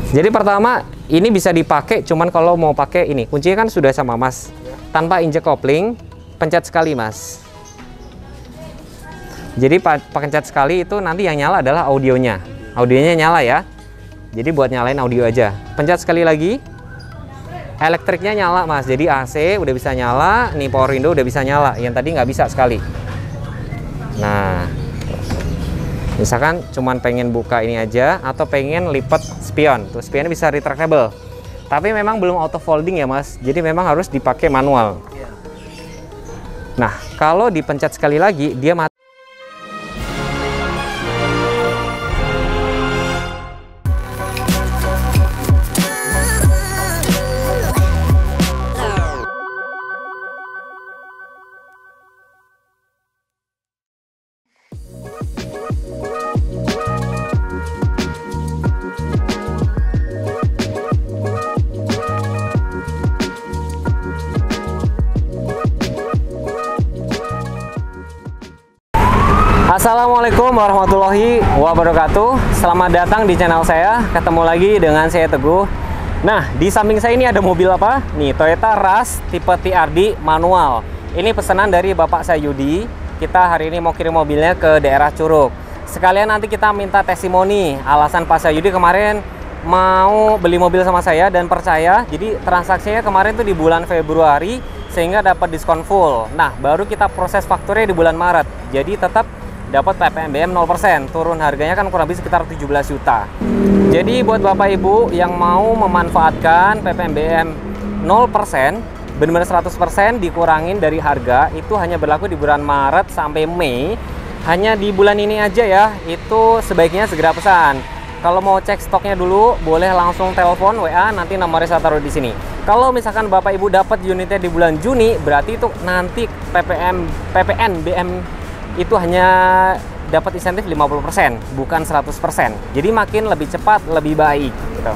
Jadi pertama ini bisa dipakai, cuman kalau mau pakai ini kuncinya kan sudah sama Mas. Tanpa injek kopling, pencet sekali Mas. Jadi pencet sekali itu nanti yang nyala adalah audionya. Audionya nyala ya. Jadi buat nyalain audio aja. Pencet sekali lagi. Elektriknya nyala Mas. Jadi AC udah bisa nyala, nih power window udah bisa nyala. Yang tadi nggak bisa sekali. Nah, misalkan cuman pengen buka ini aja atau pengen lipat spion. Tuh spionnya bisa retractable. Tapi memang belum auto folding ya Mas. Jadi memang harus dipakai manual. Nah, kalau dipencet sekali lagi dia mati. Assalamualaikum warahmatullahi wabarakatuh. Selamat datang di channel saya. Ketemu lagi dengan saya Teguh. Nah, di samping saya ini ada mobil apa? Nih, Toyota Rush tipe TRD manual. Ini pesanan dari Bapak saya Yudi. Kita hari ini mau kirim mobilnya ke daerah Curug. Sekalian nanti kita minta testimoni. Alasan Pak saya Yudi kemarin mau beli mobil sama saya dan percaya. Jadi transaksinya kemarin tuh di bulan Februari sehingga dapat diskon full. Nah, baru kita proses fakturnya di bulan Maret. Jadi tetap dapat PPNBM 0%, turun harganya kan kurang lebih sekitar 17 juta. Jadi buat Bapak Ibu yang mau memanfaatkan PPNBM 0%, benar-benar 100% dikurangin dari harga, itu hanya berlaku di bulan Maret sampai Mei. Hanya di bulan ini aja ya, itu sebaiknya segera pesan. Kalau mau cek stoknya dulu, boleh langsung telepon WA, nanti nomornya saya taruh di sini. Kalau misalkan Bapak Ibu dapat unitnya di bulan Juni, berarti itu nanti PPNBM itu hanya dapat insentif 50%, bukan 100%. Jadi makin lebih cepat, lebih baik gitu.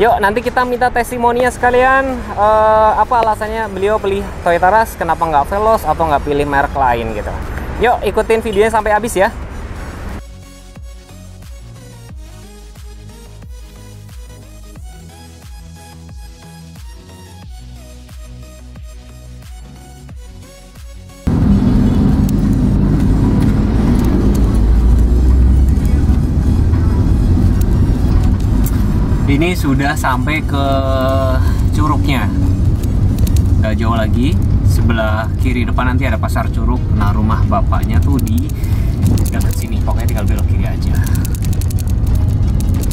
Yuk, nanti kita minta testimoninya sekalian. Apa alasannya beliau pilih Toyota Rush, kenapa nggak Veloz atau nggak pilih merek lain gitu. Yuk, ikutin videonya sampai habis ya. Ini sudah sampai ke Curugnya, nggak jauh lagi. Sebelah kiri depan nanti ada pasar Curug. Nah, rumah bapaknya tuh di dekat sini. Pokoknya tinggal belok kiri aja.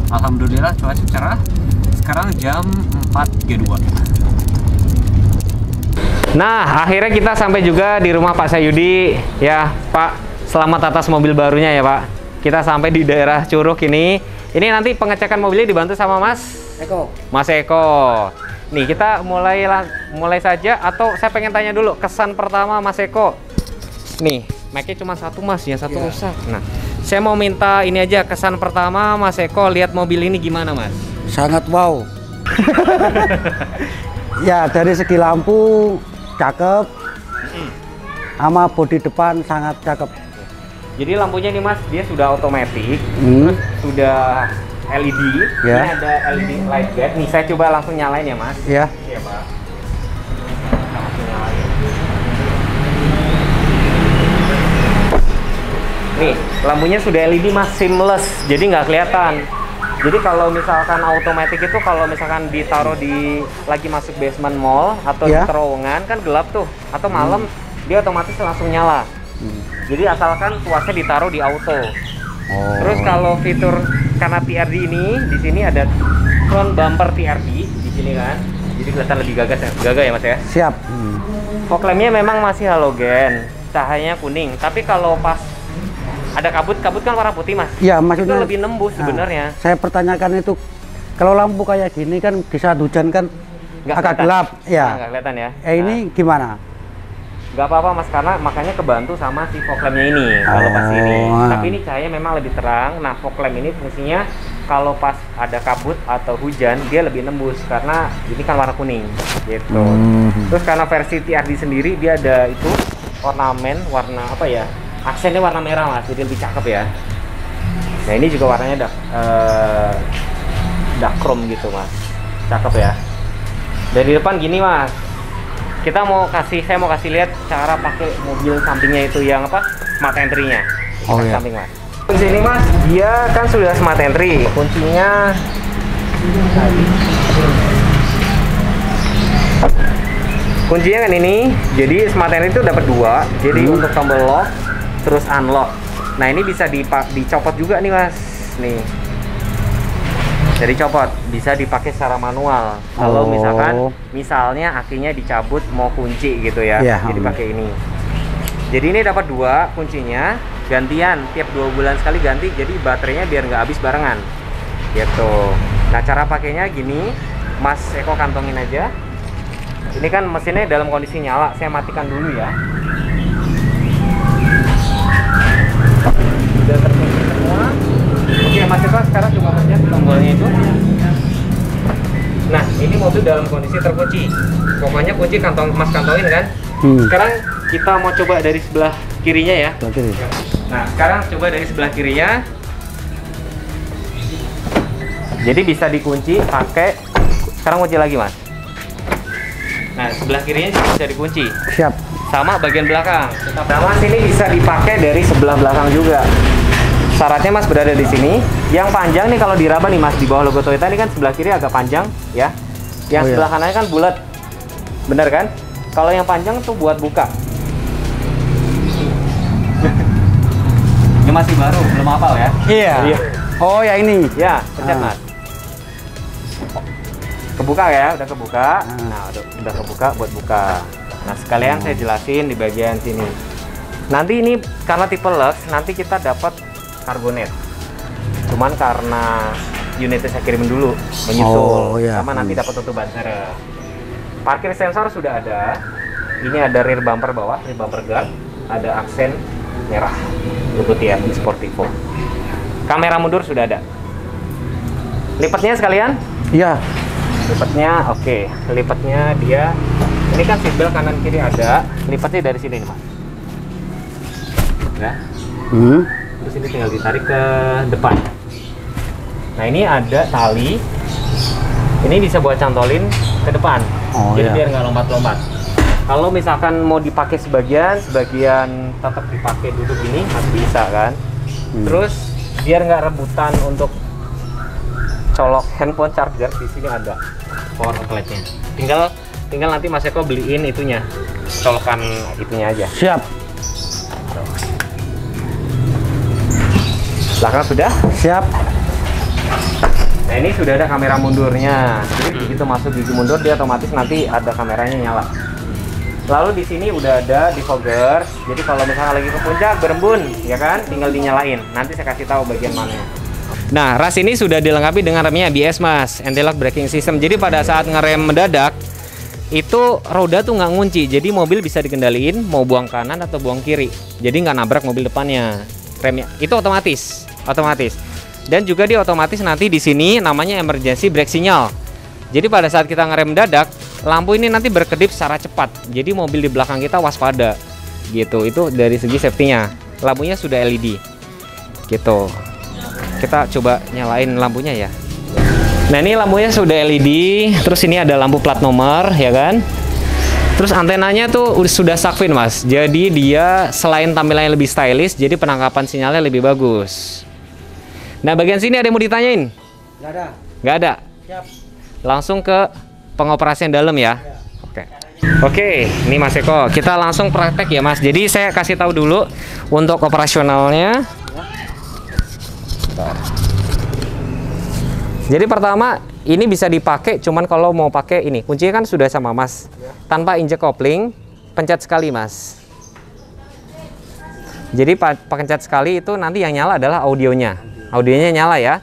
Alhamdulillah cuaca cerah. Sekarang jam 4.32. Nah, akhirnya kita sampai juga di rumah Pak Sayudi. Ya Pak, selamat atas mobil barunya ya Pak. Kita sampai di daerah Curug ini. Ini nanti pengecekan mobilnya dibantu sama Mas Eko. Mas Eko. Nih, kita mulai saja, atau saya pengen tanya dulu kesan pertama Mas Eko. Nih, mic-nya cuma satu Mas, yang satu rusak. Nah, saya mau minta ini aja, kesan pertama Mas Eko lihat mobil ini gimana Mas? Sangat wow. Ya, dari segi lampu cakep, sama bodi depan sangat cakep. Jadi lampunya nih Mas, dia sudah otomatis, terus sudah LED. Ya. Ini ada LED light guide. Nih, saya coba langsung nyalain ya Mas. Ya. Iya Pak. Kita langsung nyalain. Nih, lampunya sudah LED Mas, seamless, jadi nggak kelihatan. Jadi kalau misalkan automatic itu kalau misalkan ditaruh di lagi masuk basement mall atau di terowongan kan gelap tuh, atau malam dia otomatis langsung nyala. Jadi asalkan tuasnya ditaruh di auto. Terus kalau fitur karena TRD ini di sini ada front bumper TRD di sini kan, jadi kelihatan lebih gagah ya Mas ya. Siap. Fog lampnya memang masih halogen, cahayanya kuning. Tapi kalau pas ada kabut kan warna putih Mas. Iya, maksudnya itu lebih nembus sebenarnya. Saya pertanyakan itu, kalau lampu kayak gini kan di saat hujan kan agak gelap, ya. Nggak kelihatan ya. Ini gimana? Gak apa-apa Mas, karena makanya kebantu sama si fog lampnya ini kalau pas ini. Tapi ini cahaya memang lebih terang. Nah, fog lamp ini fungsinya kalau pas ada kabut atau hujan dia lebih nembus karena ini kan warna kuning gitu. Terus karena versi TRD sendiri dia ada itu ornamen warna apa ya? Aksennya warna merah Mas, jadi lebih cakep ya. Nah, ini juga warnanya dark chrome gitu mas, cakep ya. Dari depan gini mas, saya mau kasih lihat cara pakai mobil sampingnya itu yang apa, smart entry-nya. Oh ya. Samping mas. Di sini mas, dia kan sudah smart entry, kuncinya kuncinya kan ini. Jadi smart entry itu dapat 2. Jadi untuk tombol lock terus unlock. Nah ini bisa dicopot juga nih mas, nih. Jadi copot, bisa dipakai secara manual. Kalau misalnya akinya dicabut mau kunci gitu ya, jadi pakai ini. Jadi ini dapat 2 kuncinya, gantian tiap 2 bulan sekali ganti. Jadi baterainya biar nggak habis barengan, gitu. Nah cara pakainya gini, Mas Eko kantongin aja. Ini kan mesinnya dalam kondisi nyala, saya matikan dulu ya. Sudah terkunci semua. Oke Mas Eko sekarang coba pencet tombolnya itu. Nah ini mobil dalam kondisi terkunci. Pokoknya kunci Mas kantongin kan. Sekarang kita mau coba dari sebelah kirinya ya. Nah sekarang coba dari sebelah kirinya. Jadi bisa dikunci pakai. Sekarang kunci lagi mas. Nah sebelah kirinya bisa dikunci. Siap. Sama bagian belakang. Nah mas ini bisa dipakai dari sebelah belakang juga. Syaratnya mas berada di sini. Yang panjang nih kalau diraba nih mas, di bawah logo Toyota ini kan sebelah kiri agak panjang ya. Yang sebelah kanannya kan bulat, bener kan? Kalau yang panjang tuh buat buka. Ini masih baru, belum hafal ya? Iya. Oh ya ini. Ya, pencet mas. Kebuka ya, udah kebuka. Nah, udah kebuka buat buka. Nah, sekalian saya jelasin di bagian sini. Nanti ini karena tipe Lux, nanti kita dapat Cargonet. Cuman karena unitnya saya kirimin dulu, menyusul. Sama nanti dapat tutup ban serep. Parkir sensor sudah ada. Ini ada rear bumper bawah, rear bumper guard. Ada aksen merah, logo TRD Sportivo. Kamera mundur sudah ada. Lipatnya sekalian? Iya. Lipatnya oke. Lipatnya dia, ini kan seatbelt kanan kiri ada. Lipatnya dari sini nih mas. Ya. Terus ini tinggal ditarik ke depan. Nah ini ada tali. Ini bisa buat cantolin ke depan. Jadi biar nggak lompat-lompat. Kalau misalkan mau dipakai sebagian tetap dipakai duduk ini masih bisa kan. Terus biar nggak rebutan untuk colok handphone charger, di sini ada power outletnya. Tinggal nanti Mas Eko beliin itunya, colokan itunya aja. Siap. Belakang sudah? Siap. Nah ini sudah ada kamera mundurnya. Jadi begitu masuk gigi mundur dia otomatis nanti ada kameranya nyala. Lalu di sini udah ada defogger. Jadi kalau misalnya lagi ke puncak berembun, ya kan, tinggal dinyalain. Nanti saya kasih tahu bagian mana. Nah, ras ini sudah dilengkapi dengan remnya ABS mas, anti-lock braking system. Jadi pada saat ngerem mendadak itu roda tuh nggak ngunci. Jadi mobil bisa dikendaliin mau buang kanan atau buang kiri. Jadi nggak nabrak mobil depannya. Remnya itu otomatis. Dan juga dia otomatis nanti di sini namanya emergency brake signal. Jadi pada saat kita ngerem mendadak, lampu ini nanti berkedip secara cepat. Jadi mobil di belakang kita waspada. Gitu. Itu dari segi safety-nya. Lampunya sudah LED. Gitu. Kita coba nyalain lampunya ya. Nah, ini lampunya sudah LED. Terus ini ada lampu plat nomor, ya kan? Terus antenanya tuh sudah Shark-Fin, Mas. Jadi dia selain tampilannya lebih stylish, jadi penangkapan sinyalnya lebih bagus. Nah, bagian sini ada yang mau ditanyain? Nggak ada. Nggak ada? Siap. Langsung ke pengoperasian dalam ya. Oke, ini Mas Eko. Kita langsung praktek ya, Mas. Jadi saya kasih tahu dulu untuk operasionalnya. Jadi pertama ini bisa dipakai cuman kalau mau pakai ini kuncinya kan sudah sama mas, tanpa injek kopling, pencet sekali mas. Jadi pencet sekali itu nanti yang nyala adalah audionya nyala ya.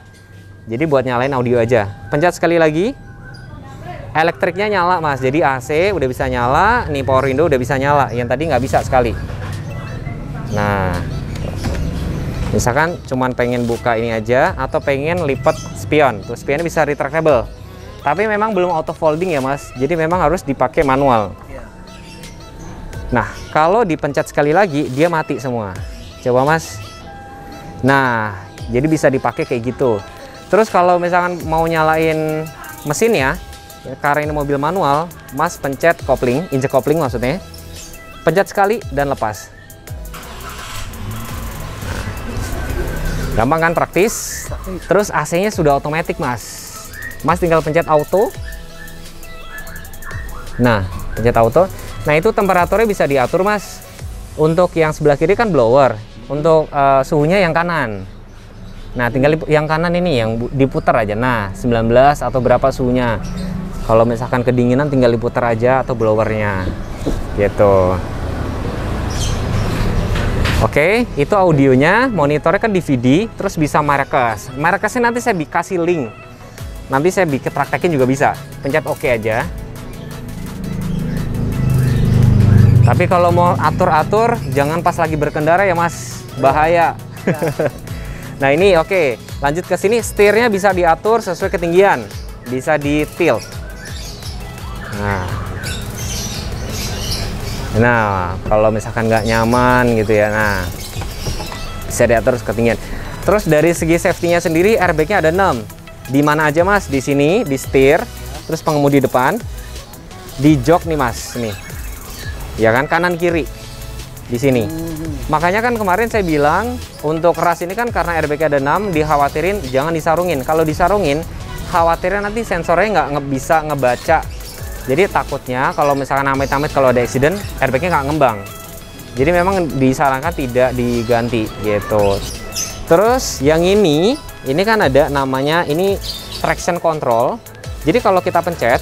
Jadi buat nyalain audio aja, pencet sekali lagi, elektriknya nyala mas. Jadi AC udah bisa nyala, nih power window udah bisa nyala, yang tadi nggak bisa sekali. Nah, misalkan cuman pengen buka ini aja atau pengen lipat spion, tuh spionnya bisa retractable. Tapi memang belum auto folding ya mas, jadi memang harus dipakai manual. Nah, kalau dipencet sekali lagi dia mati semua. Coba mas. Nah, jadi bisa dipakai kayak gitu. Terus kalau misalkan mau nyalain mesinnya, karena ini mobil manual, Mas pencet kopling, injek kopling maksudnya. Pencet sekali dan lepas. Gampang kan, praktis. Terus AC-nya sudah otomatis, Mas. Mas tinggal pencet auto. Nah, pencet auto. Nah, itu temperaturnya bisa diatur, Mas. Untuk yang sebelah kiri kan blower. Untuk suhunya yang kanan. Nah, tinggal yang kanan ini yang diputar aja. Nah, 19 atau berapa suhunya. Kalau misalkan kedinginan tinggal diputar aja atau blowernya. Gitu. Oke, itu audionya. Monitornya kan DVD, terus bisa merekes. Merekesnya nanti saya kasih link. Nanti saya bikin praktekin juga bisa. Pencet oke aja. Tapi kalau mau atur-atur, jangan pas lagi berkendara ya, Mas. Bahaya. Ya. Nah, ini oke. Lanjut ke sini, setirnya bisa diatur sesuai ketinggian. Bisa di tilt. Nah, kalau misalkan nggak nyaman gitu ya, nah bisa diatur ketinggian. Terus dari segi safety-nya sendiri, airbag-nya ada 6. Di mana aja, Mas? Di sini, di setir, terus pengemudi depan, di jok nih, Mas, nih, ya kan, kanan kiri, di sini. Makanya kan kemarin saya bilang untuk ras ini kan karena airbag-nya ada 6, dikhawatirin jangan disarungin. Kalau disarungin, khawatirnya nanti sensornya nggak bisa ngebaca. Jadi takutnya kalau misalkan amit-amit kalau ada accident, airbagnya nggak ngembang. Jadi memang disarankan tidak diganti gitu. Terus yang ini kan ada namanya ini traction control. Jadi kalau kita pencet,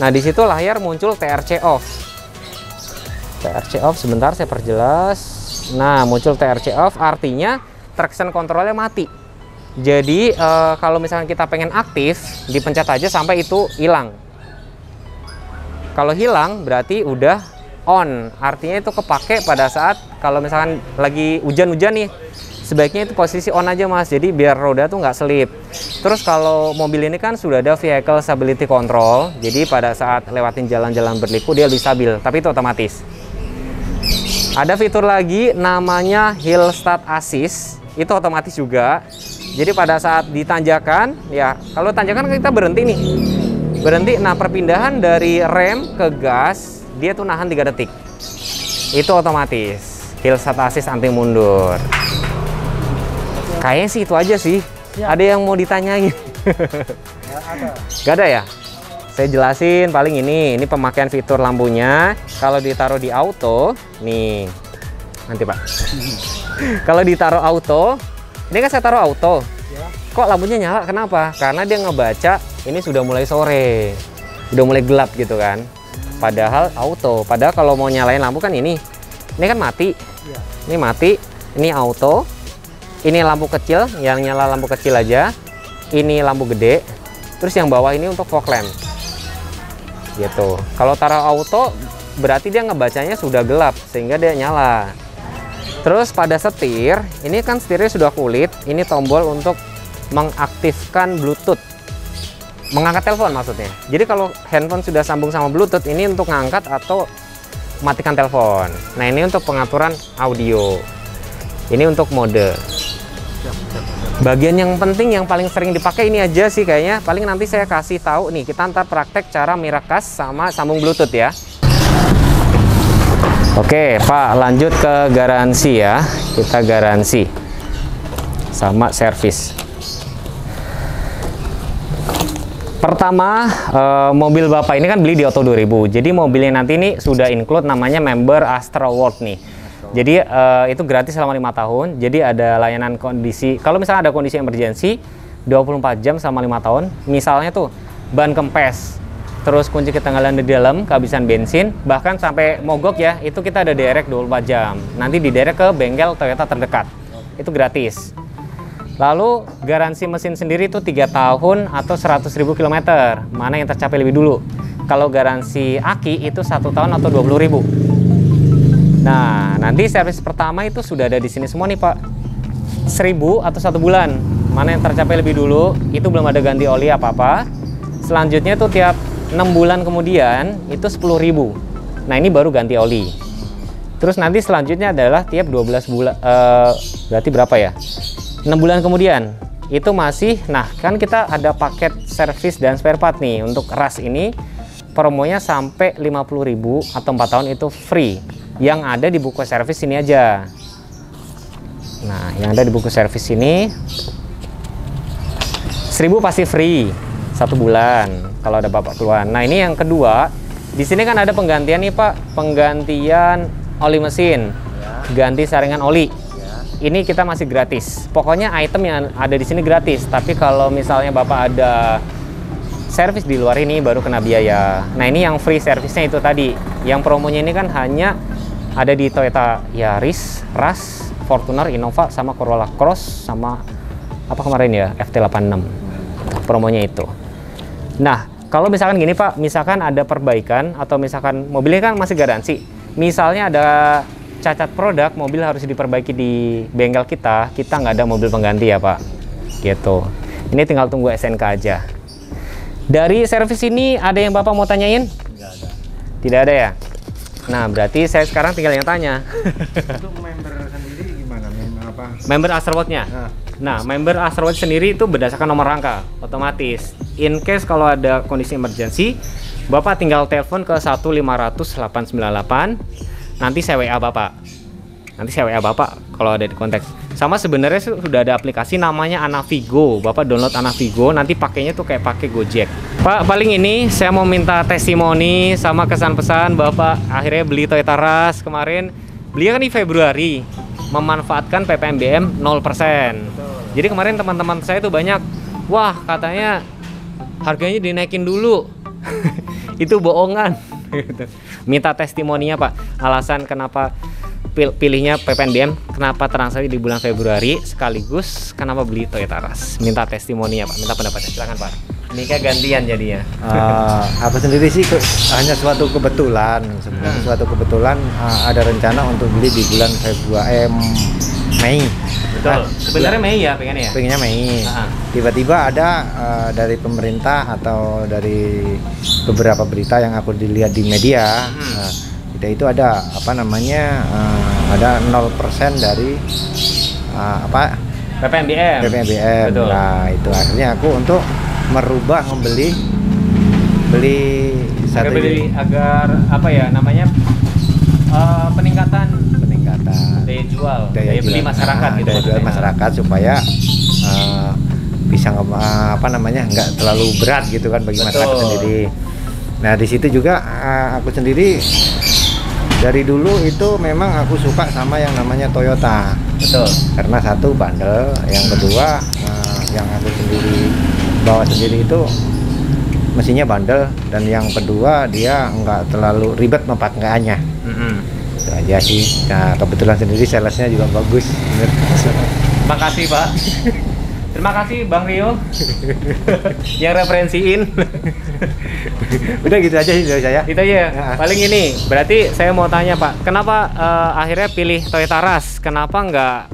nah di situ layar muncul TRC off. TRC off, sebentar saya perjelas. Nah, muncul TRC off artinya traction controlnya mati. Jadi kalau misalkan kita pengen aktif, dipencet aja sampai itu hilang. Kalau hilang berarti udah on, artinya itu kepake pada saat kalau misalkan lagi hujan-hujan nih, sebaiknya itu posisi on aja, Mas, jadi biar roda tuh nggak selip. Terus kalau mobil ini kan sudah ada vehicle stability control, jadi pada saat lewatin jalan-jalan berliku dia lebih stabil, tapi itu otomatis. Ada fitur lagi namanya Hill Start Assist, itu otomatis juga. Jadi pada saat ditanjakan, ya kalau tanjakan kita berhenti nih, berhenti. Nah, perpindahan dari rem ke gas dia tuh nahan 3 detik. Itu otomatis. Hill Start Assist anti mundur. Kayaknya sih itu aja sih. Ya. Ada yang mau ditanyain? Gak ada ya? Saya jelasin paling ini pemakaian fitur lampunya. Kalau ditaruh di auto, nih. Nanti, Pak. Kalau ditaruh auto, ini kan saya taruh auto. Ya. Kok lampunya nyala? Kenapa? Karena dia ngebaca ini sudah mulai sore, udah mulai gelap gitu kan. Padahal auto, padahal kalau mau nyalain lampu kan ini kan mati. Ya. Ini mati, ini auto. Ini lampu kecil, yang nyala lampu kecil aja. Ini lampu gede. Terus yang bawah ini untuk fog lamp. Gitu. Kalau taruh auto berarti dia ngebacanya sudah gelap sehingga dia nyala. Terus pada setir, ini kan setirnya sudah kulit. Ini tombol untuk mengaktifkan Bluetooth. Mengangkat telepon maksudnya. Jadi kalau handphone sudah sambung sama Bluetooth, ini untuk ngangkat atau matikan telepon. Nah, ini untuk pengaturan audio. Ini untuk mode. Bagian yang penting yang paling sering dipakai ini aja sih kayaknya. Paling nanti saya kasih tahu nih, kita ntar praktek cara mirekas sama sambung Bluetooth ya. Oke, Pak, lanjut ke garansi ya. Kita garansi sama servis. Pertama, mobil Bapak ini kan beli di Auto 2000. Jadi mobilnya nanti ini sudah include namanya member Astra World nih. Jadi itu gratis selama 5 tahun. Jadi ada layanan kondisi, kalau misalnya ada kondisi emergency 24 jam selama 5 tahun. Misalnya tuh ban kempes, terus kunci ketinggalan di dalam, kehabisan bensin, bahkan sampai mogok ya, itu kita ada direct 24 jam. Nanti diderek ke bengkel Toyota terdekat. Itu gratis. Lalu garansi mesin sendiri itu 3 tahun atau 100.000 km. Mana yang tercapai lebih dulu? Kalau garansi aki itu 1 tahun atau 20.000. Nah, nanti servis pertama itu sudah ada di sini semua nih, Pak. 1.000 atau 1 bulan. Mana yang tercapai lebih dulu? Itu belum ada ganti oli apa-apa. Selanjutnya itu tiap 6 bulan kemudian itu 10.000. Nah, ini baru ganti oli. Terus nanti selanjutnya adalah tiap 12 bulan, berarti berapa ya? 6 bulan kemudian itu masih, nah kan kita ada paket servis dan spare part nih. Untuk RAS ini promonya sampai 50.000 atau 4 tahun itu free. Yang ada di buku servis ini aja. Nah, yang ada di buku servis ini 1.000 pasti free 1 bulan kalau ada bapak keluar. Nah, ini yang kedua, di sini kan ada penggantian nih Pak, penggantian oli mesin, ganti saringan oli. Ini kita masih gratis. Pokoknya item yang ada di sini gratis. Tapi kalau misalnya bapak ada servis di luar ini baru kena biaya. Nah, ini yang free servisnya itu tadi. Yang promonya ini kan hanya ada di Toyota Yaris, RAS, Fortuner, Innova, sama Corolla Cross, sama apa kemarin ya, FT86. Promonya itu. Nah, kalau misalkan gini Pak, misalkan ada perbaikan atau misalkan mobilnya kan masih garansi. Misalnya ada cacat produk, mobil harus diperbaiki di bengkel kita nggak ada mobil pengganti ya Pak. Gitu. Ini tinggal tunggu SNK aja. Dari servis ini ada yang Bapak mau tanyain? Nggak ada. Tidak ada ya? Nah, berarti saya sekarang tinggal yang tanya. Untuk member sendiri gimana? Member Astroworld-nya? Nah, member Astroworld sendiri itu berdasarkan nomor rangka, otomatis. In case kalau ada kondisi emergency, Bapak tinggal telepon ke 1-500-898, nanti saya WA Bapak. Kalau ada di kontak. Sama sebenarnya sudah ada aplikasi namanya Anavigo. Bapak download Anavigo, nanti pakainya tuh kayak pakai Gojek. Pak, paling ini saya mau minta testimoni sama kesan pesan Bapak akhirnya beli Toyota RAS kemarin. Beli kan di Februari, memanfaatkan PPNBM 0%. Jadi kemarin teman-teman saya tuh banyak, wah katanya harganya dinaikin dulu. Itu bohongan. Minta testimoninya Pak, alasan kenapa pilihnya PPNBM, kenapa transaksi di bulan Februari, sekaligus kenapa beli Toyota RAS. Minta testimoninya Pak, minta pendapatnya, silakan Pak. Ini kayak gantian jadinya. Aku sendiri sih hanya suatu kebetulan, sebenarnya suatu kebetulan ada rencana untuk beli di bulan Mei. Betul. Sebenarnya Mei ya pengennya ya? Pengennya Mei. Tiba-tiba ada dari pemerintah atau dari beberapa berita yang aku dilihat di media, itu ada apa namanya ada 0% dari PPNBM. Betul. Nah, itu akhirnya aku untuk merubah beli satu agar apa ya namanya peningkatan daya jual, daya beli masyarakat gitu. Daya jual masyarakat supaya bisa nggak terlalu berat gitu kan bagi masyarakat sendiri. Nah, di situ juga aku sendiri dari dulu itu memang aku suka sama yang namanya Toyota. Betul. Karena satu bandel, yang kedua yang aku sendiri bawa sendiri itu mesinnya bandel, dan yang kedua dia nggak terlalu ribet memakaiannya. Itu aja sih. Nah, kebetulan sendiri salesnya juga bagus. Terima kasih Pak. Terima kasih Bang Rio yang referensiin. Udah gitu aja sih dari saya. Itu aja. Paling ini berarti saya mau tanya Pak, kenapa akhirnya pilih Toyota RAS? Kenapa nggak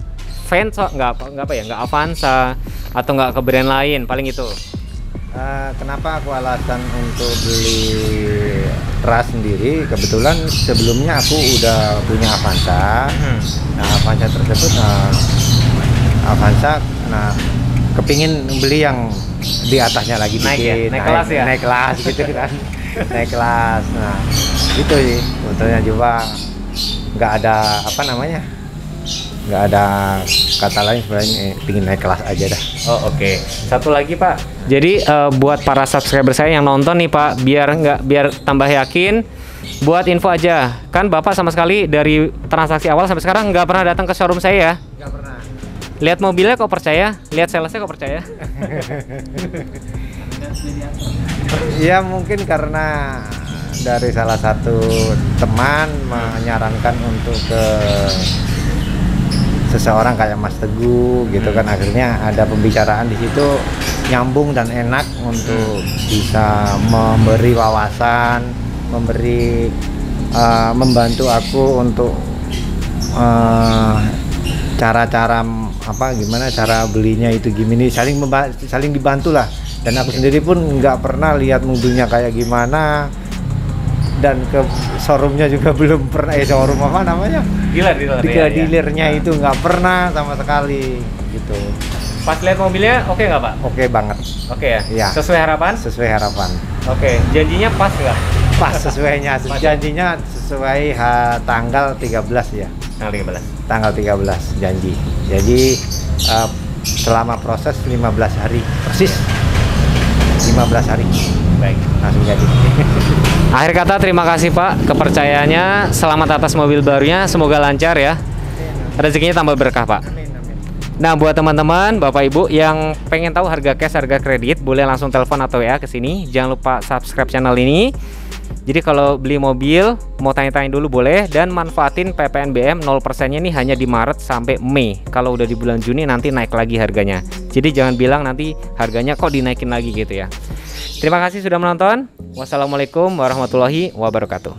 Venza, nggak Avanza atau nggak ke brand lain? Paling itu. Kenapa aku alasan untuk beli RAS sendiri? Kebetulan sebelumnya aku udah punya Avanza. Nah, Avanza tersebut kepingin beli yang di atasnya lagi dikit, naik kelas ya? Naik kelas gitu kan. Naik kelas. Nah, itu sih sebetulnya juga nggak ada nggak ada kata lain sebenarnya, pingin naik kelas aja dah. Oh, oke. Satu lagi Pak, jadi buat para subscriber saya yang nonton nih Pak, biar tambah yakin, buat info aja, kan Bapak sama sekali dari transaksi awal sampai sekarang nggak pernah datang ke showroom saya ya? Nggak pernah. Lihat mobilnya kok percaya, lihat salesnya kok percaya? Ya mungkin karena dari salah satu teman menyarankan untuk ke seseorang kayak Mas Teguh gitu kan, akhirnya ada pembicaraan di situ nyambung dan enak untuk bisa memberi wawasan, membantu aku untuk cara-cara gimana cara belinya itu gimana, saling dibantu lah. Dan aku sendiri pun nggak pernah lihat mobilnya kayak gimana, dan ke showroomnya juga belum pernah. Showroom dealer dealernya itu nggak pernah sama sekali gitu. Pas lihat mobilnya oke nggak Pak? Oke banget. Oke ya? Iya. Sesuai harapan? Sesuai harapan. Oke, janjinya pas nggak? Pas sesuainya, janjinya sesuai tanggal 13 ya. Tanggal 13. Tanggal 13 janji. Jadi selama proses 15 hari persis. 15 hari. Baik. Langsung jadi. Akhir kata terima kasih Pak kepercayaannya. Selamat atas mobil barunya. Semoga lancar ya. Rezekinya tambah berkah Pak. Nah, buat teman-teman, Bapak Ibu yang pengen tahu harga cash, harga kredit, boleh langsung telepon atau ya ke sini. Jangan lupa subscribe channel ini. Jadi kalau beli mobil, mau tanya-tanya dulu boleh, dan manfaatin PPNBM 0%-nya ini hanya di Maret sampai Mei. Kalau udah di bulan Juni nanti naik lagi harganya. Jadi jangan bilang nanti harganya kok dinaikin lagi gitu ya. Terima kasih sudah menonton. Wassalamualaikum warahmatullahi wabarakatuh.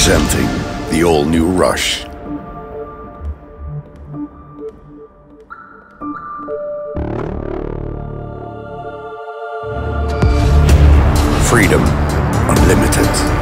Presenting the all-new Rush. Freedom Unlimited.